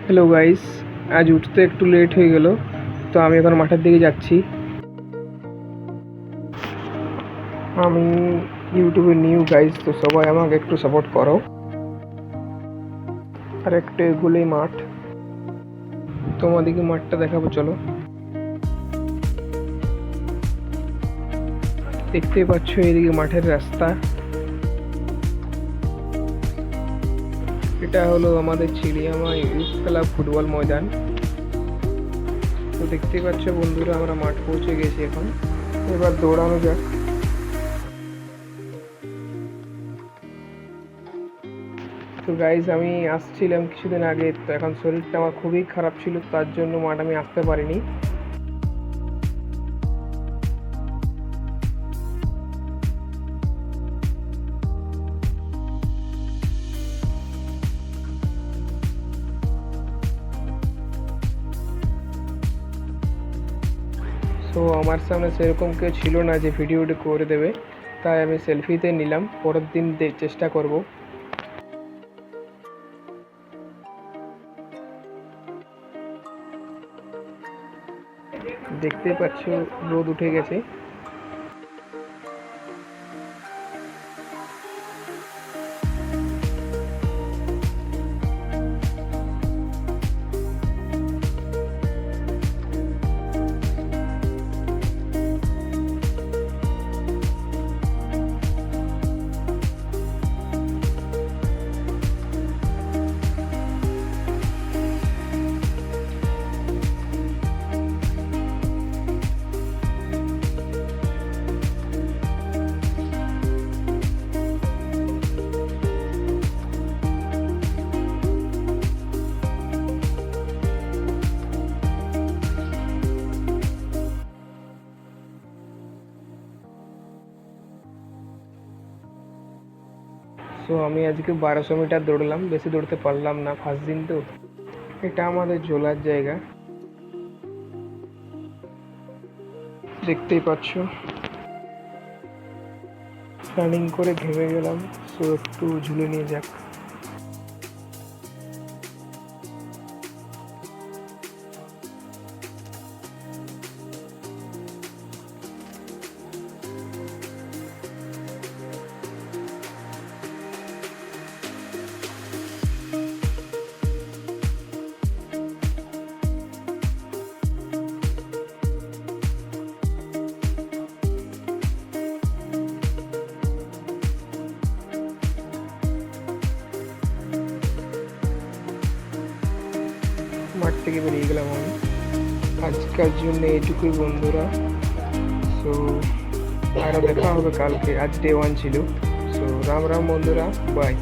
Hello guys, আজ উঠতে একটু লেট হয়ে গেল, তো আমি এখন মাঠের দিকে যাচ্ছি। আমি ইউটিউবে নিউ গাইস, তো সবাই আমাকে একটু সাপোর্ট করো। আর একটু এগুলোই মাঠ, তোমাদেরকে মাঠটা দেখাবো, চলো। দেখতেই পাচ্ছ এদিকে মাঠের রাস্তা। এটা হলো আমাদের চিড়িয়ামা ইউথ ক্লাব ফুটবল ময়দান। তো দেখতেই পাচ্ছ বন্ধুরা, আমরা মাঠ পৌঁছে গেছি এখন। এবার দৌড়ানো যাক। তো গাইজ, আমি আসছিলাম কিছুদিন আগে, তো এখন শরীরটা আমার খুবই খারাপ ছিল, তার জন্য মাঠ আমি আসতে পারিনি। তো আমার সামনে সেরকম কেউ ছিল না যে ভিডিওটি করে দেবে, তাই আমি সেলফিতে নিলাম। পরের দিন চেষ্টা করব। দেখতে পাচ্ছ রোদ উঠে গেছে। সো আমি আজকে 1200 মিটার দৌড়লাম, বেশি দৌড়তে পারলাম না, ফার্স্ট দিন তো। এটা আমাদের ঝোলার জায়গা, দেখতেই পাচ্ছ। রানিং করে ঘেমে গেলাম, সো একটু ঝুলে নিয়ে যাক। মাঠ থেকে বেরিয়ে গেলাম আমি। আজকের জন্য এইটুকুই বন্ধুরা। সো আরও দেখা হবে কালকে। আজ ডে 1 ছিল। সো রাম রাম বন্ধুরা, বাই।